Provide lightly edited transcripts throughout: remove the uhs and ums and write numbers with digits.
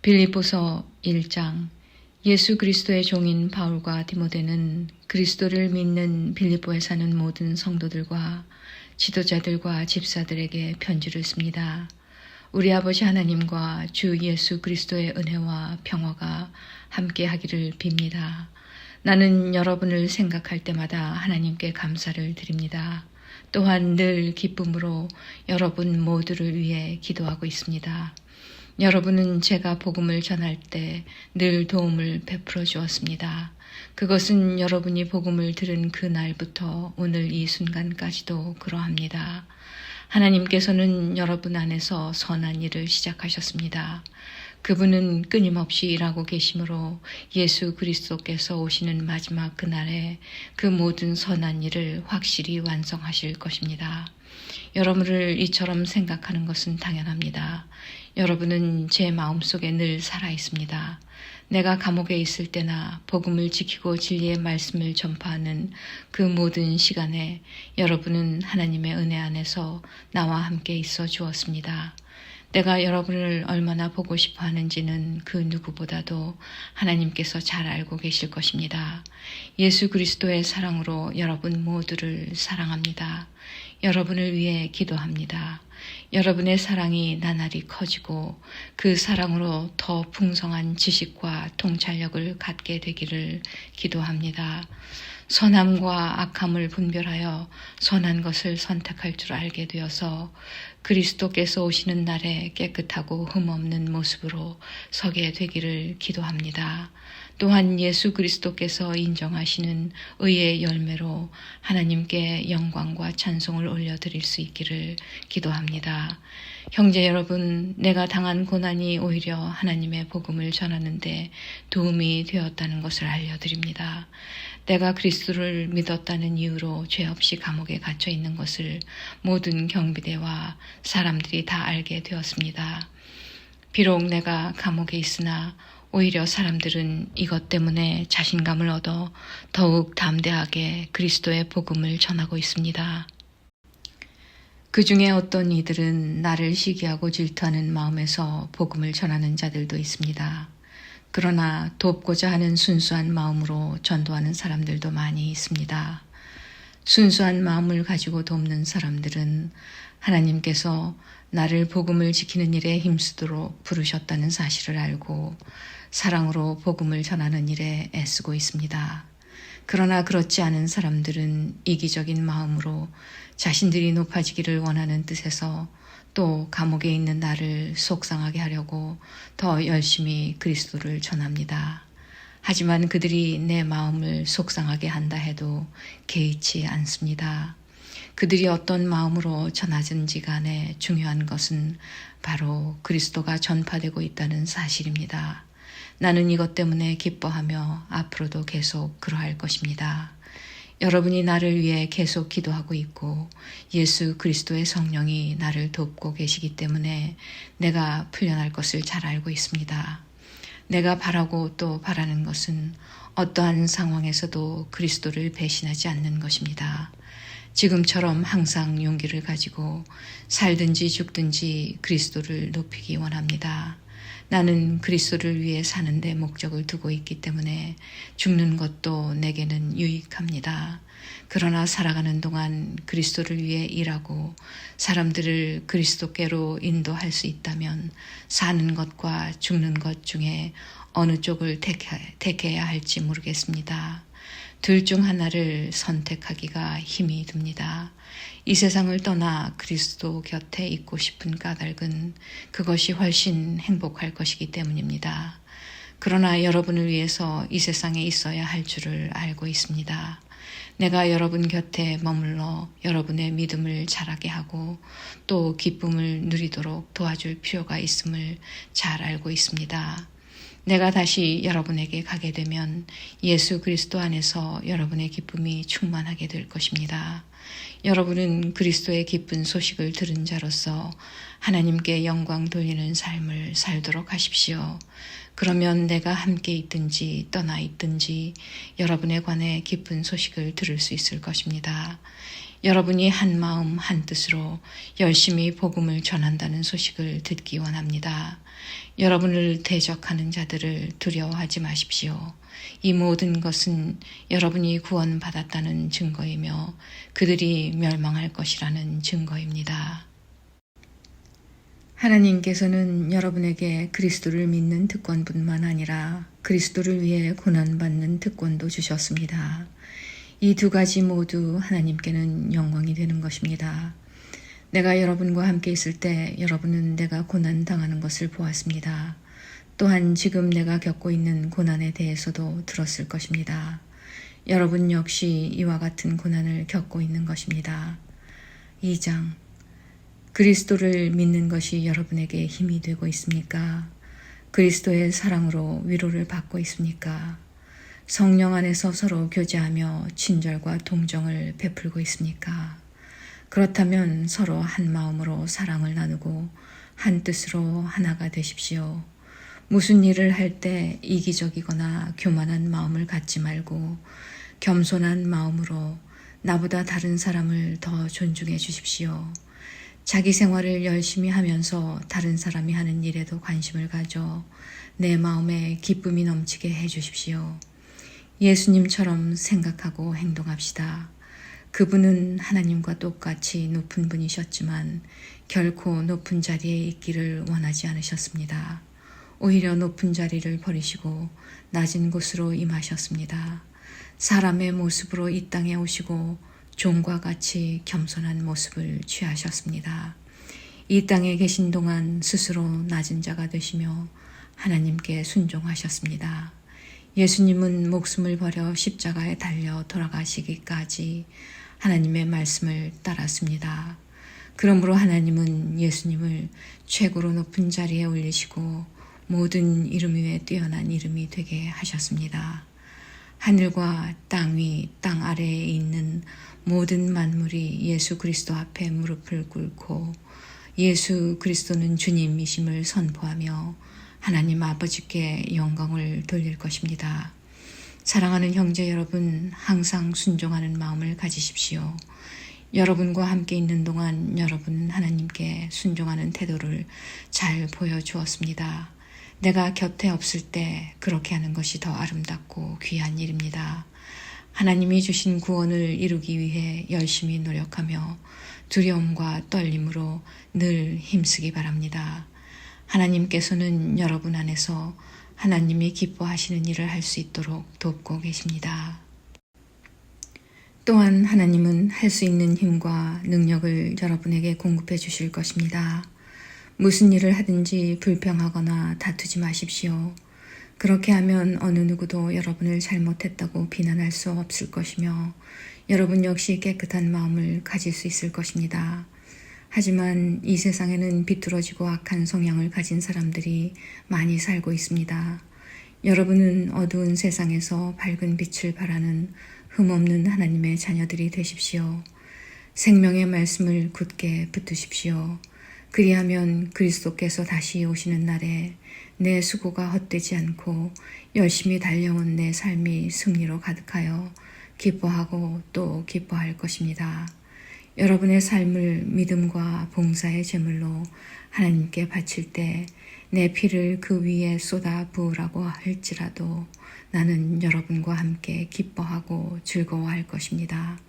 빌립보서 1장. 예수 그리스도의 종인 바울과 디모데는 그리스도를 믿는 빌립보에 사는 모든 성도들과 지도자들과 집사들에게 편지를 씁니다. 우리 아버지 하나님과 주 예수 그리스도의 은혜와 평화가 함께 하기를 빕니다. 나는 여러분을 생각할 때마다 하나님께 감사를 드립니다. 또한 늘 기쁨으로 여러분 모두를 위해 기도하고 있습니다. 여러분은 제가 복음을 전할 때 늘 도움을 베풀어 주었습니다. 그것은 여러분이 복음을 들은 그 날부터 오늘 이 순간까지도 그러합니다. 하나님께서는 여러분 안에서 선한 일을 시작하셨습니다. 그분은 끊임없이 일하고 계시므로 예수 그리스도께서 오시는 마지막 그날에 그 모든 선한 일을 확실히 완성하실 것입니다. 여러분을 이처럼 생각하는 것은 당연합니다. 여러분은 제 마음속에 늘 살아있습니다. 내가 감옥에 있을 때나 복음을 지키고 진리의 말씀을 전파하는 그 모든 시간에 여러분은 하나님의 은혜 안에서 나와 함께 있어 주었습니다. 내가 여러분을 얼마나 보고 싶어 하는지는 그 누구보다도 하나님께서 잘 알고 계실 것입니다. 예수 그리스도의 사랑으로 여러분 모두를 사랑합니다. 여러분을 위해 기도합니다. 여러분의 사랑이 나날이 커지고 그 사랑으로 더 풍성한 지식과 통찰력을 갖게 되기를 기도합니다. 선함과 악함을 분별하여 선한 것을 선택할 줄 알게 되어서 그리스도께서 오시는 날에 깨끗하고 흠없는 모습으로 서게 되기를 기도합니다. 또한 예수 그리스도께서 인정하시는 의의 열매로 하나님께 영광과 찬송을 올려드릴 수 있기를 기도합니다. 형제 여러분, 내가 당한 고난이 오히려 하나님의 복음을 전하는 데 도움이 되었다는 것을 알려드립니다. 내가 그리스도를 믿었다는 이유로 죄 없이 감옥에 갇혀 있는 것을 모든 경비대와 사람들이 다 알게 되었습니다. 비록 내가 감옥에 있으나 오히려 사람들은 이것 때문에 자신감을 얻어 더욱 담대하게 그리스도의 복음을 전하고 있습니다. 그 중에 어떤 이들은 나를 시기하고 질투하는 마음에서 복음을 전하는 자들도 있습니다. 그러나 돕고자 하는 순수한 마음으로 전도하는 사람들도 많이 있습니다. 순수한 마음을 가지고 돕는 사람들은 하나님께서 나를 복음을 지키는 일에 힘쓰도록 부르셨다는 사실을 알고 사랑으로 복음을 전하는 일에 애쓰고 있습니다. 그러나 그렇지 않은 사람들은 이기적인 마음으로 자신들이 높아지기를 원하는 뜻에서 또 감옥에 있는 나를 속상하게 하려고 더 열심히 그리스도를 전합니다. 하지만 그들이 내 마음을 속상하게 한다 해도 개의치 않습니다. 그들이 어떤 마음으로 전하든지 간에 중요한 것은 바로 그리스도가 전파되고 있다는 사실입니다. 나는 이것 때문에 기뻐하며 앞으로도 계속 그러할 것입니다. 여러분이 나를 위해 계속 기도하고 있고 예수 그리스도의 성령이 나를 돕고 계시기 때문에 내가 풀려날 것을 잘 알고 있습니다. 내가 바라고 또 바라는 것은 어떠한 상황에서도 그리스도를 배신하지 않는 것입니다. 지금처럼 항상 용기를 가지고 살든지 죽든지 그리스도를 높이기 원합니다. 나는 그리스도를 위해 사는 데 목적을 두고 있기 때문에 죽는 것도 내게는 유익합니다. 그러나 살아가는 동안 그리스도를 위해 일하고 사람들을 그리스도께로 인도할 수 있다면 사는 것과 죽는 것 중에 어느 쪽을 택해야 할지 모르겠습니다. 둘 중 하나를 선택하기가 힘이 듭니다. 이 세상을 떠나 그리스도 곁에 있고 싶은 까닭은 그것이 훨씬 행복할 것이기 때문입니다. 그러나 여러분을 위해서 이 세상에 있어야 할 줄을 알고 있습니다. 내가 여러분 곁에 머물러 여러분의 믿음을 자라게 하고 또 기쁨을 누리도록 도와줄 필요가 있음을 잘 알고 있습니다. 내가 다시 여러분에게 가게 되면 예수 그리스도 안에서 여러분의 기쁨이 충만하게 될 것입니다. 여러분은 그리스도의 기쁜 소식을 들은 자로서 하나님께 영광 돌리는 삶을 살도록 하십시오. 그러면 내가 함께 있든지 떠나 있든지 여러분에 관해 기쁜 소식을 들을 수 있을 것입니다. 여러분이 한 마음 한 뜻으로 열심히 복음을 전한다는 소식을 듣기 원합니다. 여러분을 대적하는 자들을 두려워하지 마십시오. 이 모든 것은 여러분이 구원받았다는 증거이며 그들이 멸망할 것이라는 증거입니다. 하나님께서는 여러분에게 그리스도를 믿는 특권뿐만 아니라 그리스도를 위해 고난받는 특권도 주셨습니다. 이 두 가지 모두 하나님께는 영광이 되는 것입니다. 내가 여러분과 함께 있을 때 여러분은 내가 고난당하는 것을 보았습니다. 또한 지금 내가 겪고 있는 고난에 대해서도 들었을 것입니다. 여러분 역시 이와 같은 고난을 겪고 있는 것입니다. 2장. 그리스도를 믿는 것이 여러분에게 힘이 되고 있습니까? 그리스도의 사랑으로 위로를 받고 있습니까? 성령 안에서 서로 교제하며 친절과 동정을 베풀고 있습니까? 그렇다면 서로 한 마음으로 사랑을 나누고 한 뜻으로 하나가 되십시오. 무슨 일을 할 때 이기적이거나 교만한 마음을 갖지 말고 겸손한 마음으로 나보다 다른 사람을 더 존중해 주십시오. 자기 생활을 열심히 하면서 다른 사람이 하는 일에도 관심을 가져 내 마음에 기쁨이 넘치게 해 주십시오. 예수님처럼 생각하고 행동합시다. 그분은 하나님과 똑같이 높은 분이셨지만 결코 높은 자리에 있기를 원하지 않으셨습니다. 오히려 높은 자리를 버리시고 낮은 곳으로 임하셨습니다. 사람의 모습으로 이 땅에 오시고 종과 같이 겸손한 모습을 취하셨습니다. 이 땅에 계신 동안 스스로 낮은 자가 되시며 하나님께 순종하셨습니다. 예수님은 목숨을 버려 십자가에 달려 돌아가시기까지 하나님의 말씀을 따랐습니다. 그러므로 하나님은 예수님을 최고로 높은 자리에 올리시고 모든 이름 위에 뛰어난 이름이 되게 하셨습니다. 하늘과 땅 위, 땅 아래에 있는 모든 만물이 예수 그리스도 앞에 무릎을 꿇고 예수 그리스도는 주님이심을 선포하며 하나님 아버지께 영광을 돌릴 것입니다. 사랑하는 형제 여러분, 항상 순종하는 마음을 가지십시오. 여러분과 함께 있는 동안 여러분은 하나님께 순종하는 태도를 잘 보여주었습니다. 내가 곁에 없을 때 그렇게 하는 것이 더 아름답고 귀한 일입니다. 하나님이 주신 구원을 이루기 위해 열심히 노력하며 두려움과 떨림으로 늘 힘쓰기 바랍니다. 하나님께서는 여러분 안에서 하나님이 기뻐하시는 일을 할 수 있도록 돕고 계십니다. 또한 하나님은 할 수 있는 힘과 능력을 여러분에게 공급해 주실 것입니다. 무슨 일을 하든지 불평하거나 다투지 마십시오. 그렇게 하면 어느 누구도 여러분을 잘못했다고 비난할 수 없을 것이며 여러분 역시 깨끗한 마음을 가질 수 있을 것입니다. 하지만 이 세상에는 비뚤어지고 악한 성향을 가진 사람들이 많이 살고 있습니다. 여러분은 어두운 세상에서 밝은 빛을 발하는 흠없는 하나님의 자녀들이 되십시오. 생명의 말씀을 굳게 붙드십시오. 그리하면 그리스도께서 다시 오시는 날에 내 수고가 헛되지 않고 열심히 달려온 내 삶이 승리로 가득하여 기뻐하고 또 기뻐할 것입니다. 여러분의 삶을 믿음과 봉사의 제물로 하나님께 바칠 때 내 피를 그 위에 쏟아 부으라고 할지라도 나는 여러분과 함께 기뻐하고 즐거워할 것입니다.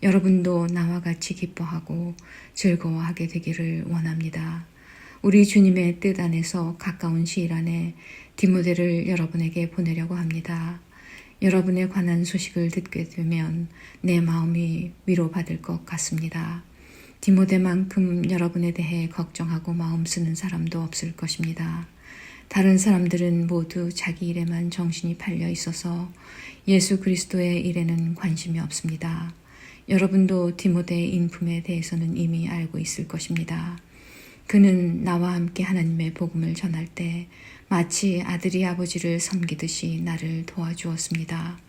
여러분도 나와 같이 기뻐하고 즐거워하게 되기를 원합니다. 우리 주님의 뜻 안에서 가까운 시일 안에 디모데를 여러분에게 보내려고 합니다. 여러분에 관한 소식을 듣게 되면 내 마음이 위로받을 것 같습니다. 디모데만큼 여러분에 대해 걱정하고 마음 쓰는 사람도 없을 것입니다. 다른 사람들은 모두 자기 일에만 정신이 팔려 있어서 예수 그리스도의 일에는 관심이 없습니다. 여러분도 디모데의 인품에 대해서는 이미 알고 있을 것입니다. 그는 나와 함께 하나님의 복음을 전할 때 마치 아들이 아버지를 섬기듯이 나를 도와주었습니다.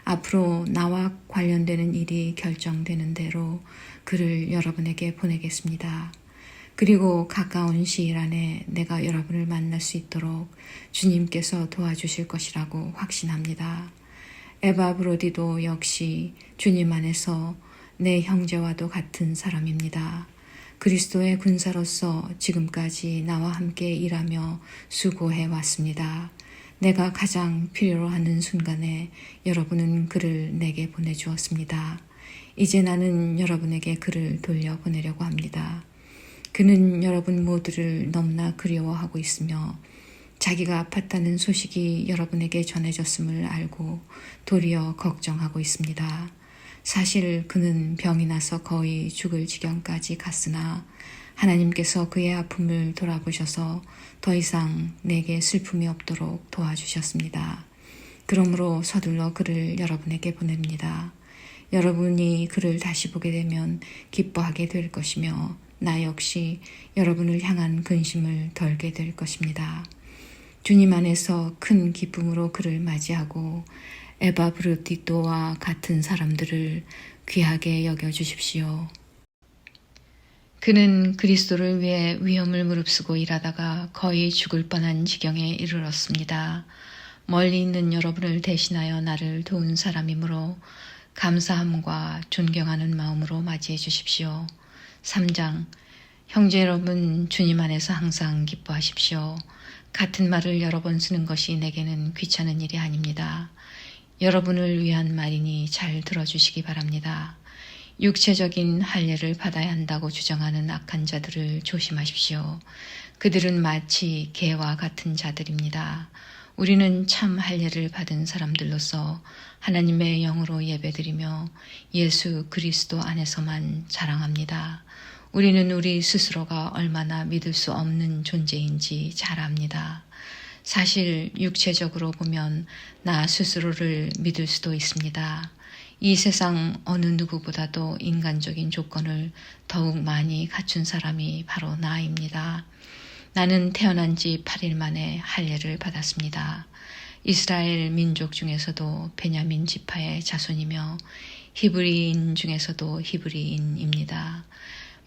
앞으로 나와 관련되는 일이 결정되는 대로 그를 여러분에게 보내겠습니다. 그리고 가까운 시일 안에 내가 여러분을 만날 수 있도록 주님께서 도와주실 것이라고 확신합니다. 에바 브로디도 역시 주님 안에서 내 형제와도 같은 사람입니다. 그리스도의 군사로서 지금까지 나와 함께 일하며 수고해 왔습니다. 내가 가장 필요로 하는 순간에 여러분은 그를 내게 보내주었습니다. 이제 나는 여러분에게 그를 돌려보내려고 합니다. 그는 여러분 모두를 너무나 그리워하고 있으며 자기가 아팠다는 소식이 여러분에게 전해졌음을 알고 도리어 걱정하고 있습니다. 사실 그는 병이 나서 거의 죽을 지경까지 갔으나 하나님께서 그의 아픔을 돌아보셔서 더 이상 내게 슬픔이 없도록 도와주셨습니다. 그러므로 서둘러 그를 여러분에게 보냅니다. 여러분이 그를 다시 보게 되면 기뻐하게 될 것이며 나 역시 여러분을 향한 근심을 덜게 될 것입니다. 주님 안에서 큰 기쁨으로 그를 맞이하고 에바브르디또와 같은 사람들을 귀하게 여겨주십시오. 그는 그리스도를 위해 위험을 무릅쓰고 일하다가 거의 죽을 뻔한 지경에 이르렀습니다. 멀리 있는 여러분을 대신하여 나를 도운 사람이므로 감사함과 존경하는 마음으로 맞이해 주십시오. 3장 형제 여러분, 주님 안에서 항상 기뻐하십시오. 같은 말을 여러 번 쓰는 것이 내게는 귀찮은 일이 아닙니다. 여러분을 위한 말이니 잘 들어주시기 바랍니다. 육체적인 할례를 받아야 한다고 주장하는 악한 자들을 조심하십시오. 그들은 마치 개와 같은 자들입니다. 우리는 참 할례를 받은 사람들로서 하나님의 영으로 예배드리며 예수 그리스도 안에서만 자랑합니다. 우리는 우리 스스로가 얼마나 믿을 수 없는 존재인지 잘 압니다. 사실 육체적으로 보면 나 스스로를 믿을 수도 있습니다. 이 세상 어느 누구보다도 인간적인 조건을 더욱 많이 갖춘 사람이 바로 나입니다. 나는 태어난 지 8일 만에 할례를 받았습니다. 이스라엘 민족 중에서도 베냐민 지파의 자손이며 히브리인 중에서도 히브리인입니다.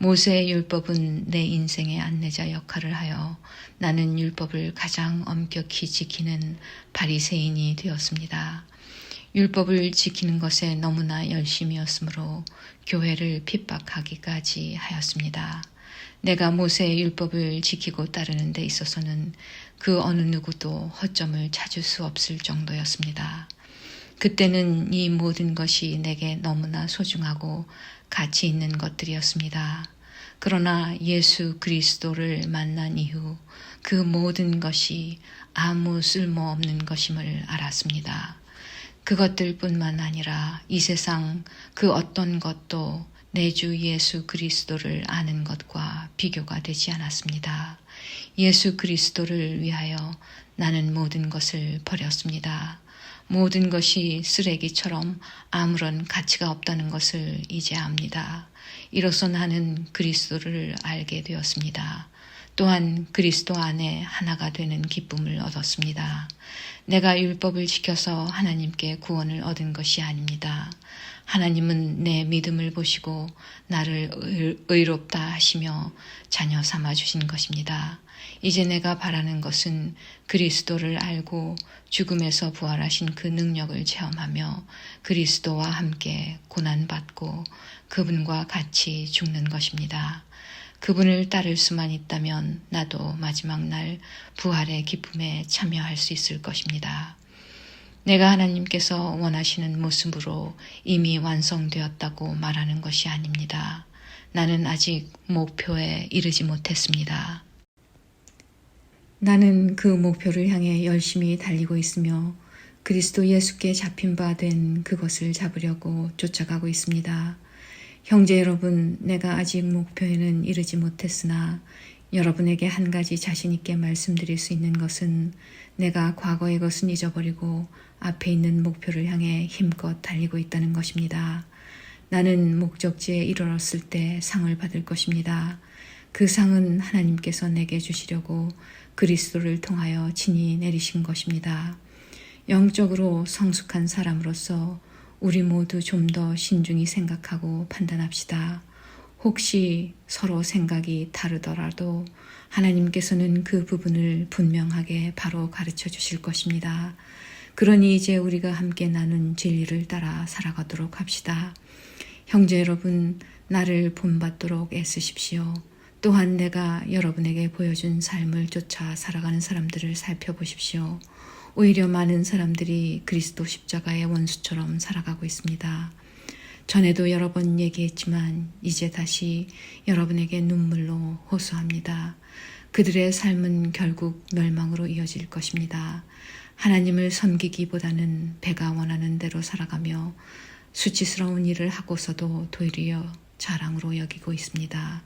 모세의 율법은 내 인생의 안내자 역할을 하여 나는 율법을 가장 엄격히 지키는 바리새인이 되었습니다. 율법을 지키는 것에 너무나 열심이었으므로 교회를 핍박하기까지 하였습니다. 내가 모세의 율법을 지키고 따르는 데 있어서는 그 어느 누구도 허점을 찾을 수 없을 정도였습니다. 그때는 이 모든 것이 내게 너무나 소중하고 가치 있는 것들이었습니다. 그러나 예수 그리스도를 만난 이후 그 모든 것이 아무 쓸모없는 것임을 알았습니다. 그것들뿐만 아니라 이 세상 그 어떤 것도 내 주 예수 그리스도를 아는 것과 비교가 되지 않았습니다. 예수 그리스도를 위하여 나는 모든 것을 버렸습니다. 모든 것이 쓰레기처럼 아무런 가치가 없다는 것을 이제 압니다. 이로써 나는 그리스도를 알게 되었습니다. 또한 그리스도 안에 하나가 되는 기쁨을 얻었습니다. 내가 율법을 지켜서 하나님께 구원을 얻은 것이 아닙니다. 하나님은 내 믿음을 보시고 나를 의롭다 하시며 자녀 삼아 주신 것입니다. 이제 내가 바라는 것은 그리스도를 알고 죽음에서 부활하신 그 능력을 체험하며 그리스도와 함께 고난받고 그분과 같이 죽는 것입니다. 그분을 따를 수만 있다면 나도 마지막 날 부활의 기쁨에 참여할 수 있을 것입니다. 내가 하나님께서 원하시는 모습으로 이미 완성되었다고 말하는 것이 아닙니다. 나는 아직 목표에 이르지 못했습니다. 나는 그 목표를 향해 열심히 달리고 있으며 그리스도 예수께 잡힌 바 된 그것을 잡으려고 쫓아가고 있습니다. 형제 여러분, 내가 아직 목표에는 이르지 못했으나 여러분에게 한 가지 자신 있게 말씀드릴 수 있는 것은 내가 과거의 것은 잊어버리고 앞에 있는 목표를 향해 힘껏 달리고 있다는 것입니다. 나는 목적지에 이르렀을 때 상을 받을 것입니다. 그 상은 하나님께서 내게 주시려고 그리스도를 통하여 친히 내리신 것입니다. 영적으로 성숙한 사람으로서 우리 모두 좀 더 신중히 생각하고 판단합시다. 혹시 서로 생각이 다르더라도 하나님께서는 그 부분을 분명하게 바로 가르쳐 주실 것입니다. 그러니 이제 우리가 함께 나눈 진리를 따라 살아가도록 합시다. 형제 여러분, 나를 본받도록 애쓰십시오. 또한 내가 여러분에게 보여준 삶을 쫓아 살아가는 사람들을 살펴보십시오. 오히려 많은 사람들이 그리스도 십자가의 원수처럼 살아가고 있습니다. 전에도 여러 번 얘기했지만 이제 다시 여러분에게 눈물로 호소합니다. 그들의 삶은 결국 멸망으로 이어질 것입니다. 하나님을 섬기기보다는 배가 원하는 대로 살아가며 수치스러운 일을 하고서도 도리어 자랑으로 여기고 있습니다.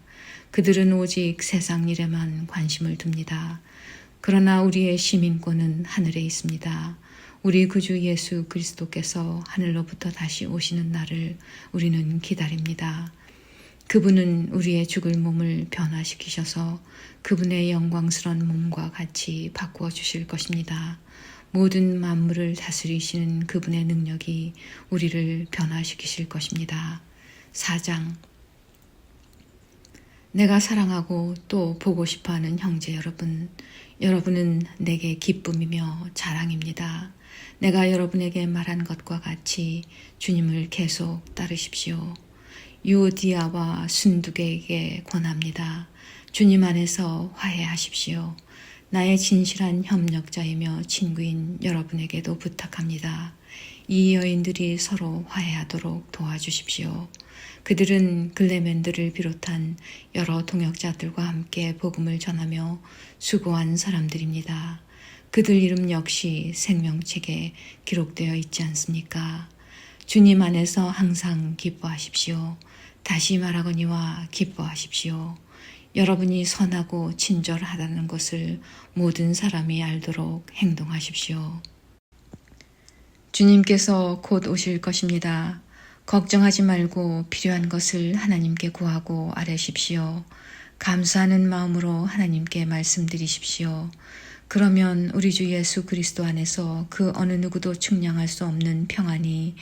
그들은 오직 세상 일에만 관심을 둡니다. 그러나 우리의 시민권은 하늘에 있습니다. 우리 구주 예수 그리스도께서 하늘로부터 다시 오시는 날을 우리는 기다립니다. 그분은 우리의 죽을 몸을 변화시키셔서 그분의 영광스러운 몸과 같이 바꾸어 주실 것입니다. 모든 만물을 다스리시는 그분의 능력이 우리를 변화시키실 것입니다. 4장. 내가 사랑하고 또 보고 싶어하는 형제 여러분, 여러분은 내게 기쁨이며 자랑입니다. 내가 여러분에게 말한 것과 같이 주님을 계속 따르십시오. 유오디아와 순두계에게 권합니다. 주님 안에서 화해하십시오. 나의 진실한 협력자이며 친구인 여러분에게도 부탁합니다. 이 여인들이 서로 화해하도록 도와주십시오. 그들은 글레멘들을 비롯한 여러 동역자들과 함께 복음을 전하며 수고한 사람들입니다. 그들 이름 역시 생명책에 기록되어 있지 않습니까? 주님 안에서 항상 기뻐하십시오. 다시 말하거니와 기뻐하십시오. 여러분이 선하고 친절하다는 것을 모든 사람이 알도록 행동하십시오. 주님께서 곧 오실 것입니다. 걱정하지 말고 필요한 것을 하나님께 구하고 아뢰십시오. 감사하는 마음으로 하나님께 말씀드리십시오. 그러면 우리 주 예수 그리스도 안에서 그 어느 누구도 측량할 수 없는 평안이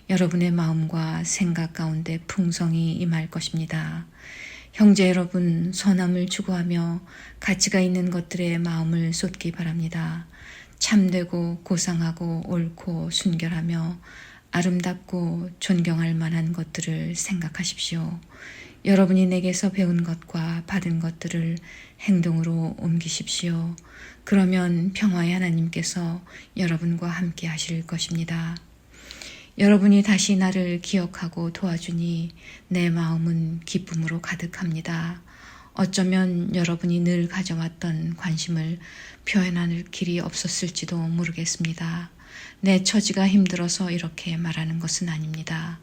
여러분의 마음과 생각 가운데 풍성히 임할 것입니다. 형제 여러분, 선함을 추구하며 가치가 있는 것들에 마음을 쏟기 바랍니다. 참되고 고상하고 옳고 순결하며 아름답고 존경할 만한 것들을 생각하십시오. 여러분이 내게서 배운 것과 받은 것들을 행동으로 옮기십시오. 그러면 평화의 하나님께서 여러분과 함께 하실 것입니다. 여러분이 다시 나를 기억하고 도와주니 내 마음은 기쁨으로 가득합니다. 어쩌면 여러분이 늘 가져왔던 관심을 표현할 길이 없었을지도 모르겠습니다. 내 처지가 힘들어서 이렇게 말하는 것은 아닙니다.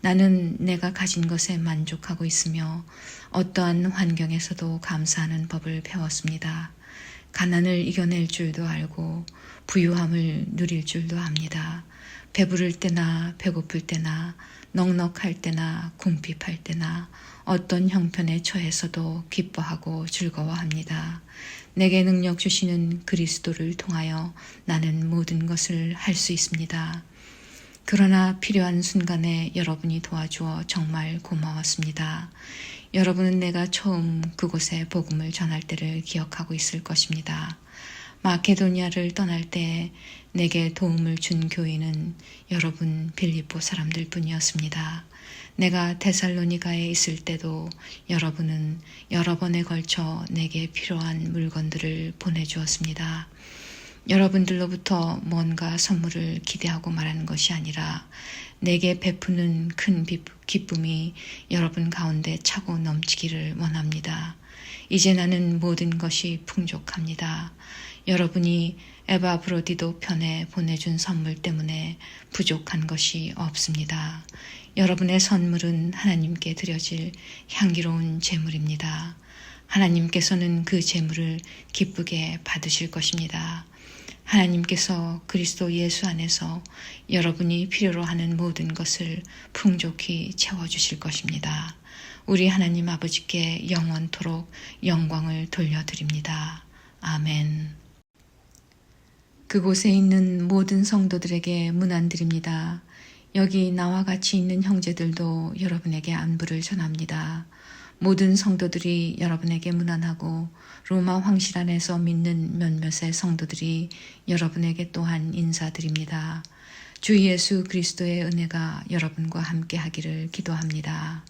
나는 내가 가진 것에 만족하고 있으며 어떠한 환경에서도 감사하는 법을 배웠습니다. 가난을 이겨낼 줄도 알고 부유함을 누릴 줄도 압니다. 배부를 때나 배고플 때나 넉넉할 때나 궁핍할 때나 어떤 형편에 처해서도 기뻐하고 즐거워합니다. 내게 능력 주시는 그리스도를 통하여 나는 모든 것을 할 수 있습니다. 그러나 필요한 순간에 여러분이 도와주어 정말 고마웠습니다. 여러분은 내가 처음 그곳에 복음을 전할 때를 기억하고 있을 것입니다. 마케도니아를 떠날 때 내게 도움을 준 교인은 여러분 빌립보 사람들 뿐이었습니다. 내가 데살로니가에 있을 때도 여러분은 여러 번에 걸쳐 내게 필요한 물건들을 보내주었습니다. 여러분들로부터 뭔가 선물을 기대하고 말하는 것이 아니라 내게 베푸는 큰 기쁨이 여러분 가운데 차고 넘치기를 원합니다. 이제 나는 모든 것이 풍족합니다. 여러분이 에바브로디도 편에 보내준 선물 때문에 부족한 것이 없습니다. 여러분의 선물은 하나님께 드려질 향기로운 제물입니다. 하나님께서는 그 제물을 기쁘게 받으실 것입니다. 하나님께서 그리스도 예수 안에서 여러분이 필요로 하는 모든 것을 풍족히 채워주실 것입니다. 우리 하나님 아버지께 영원토록 영광을 돌려드립니다. 아멘. 그곳에 있는 모든 성도들에게 문안드립니다. 여기 나와 같이 있는 형제들도 여러분에게 안부를 전합니다. 모든 성도들이 여러분에게 문안하고 로마 황실 안에서 믿는 몇몇의 성도들이 여러분에게 또한 인사드립니다. 주 예수 그리스도의 은혜가 여러분과 함께 하기를 기도합니다.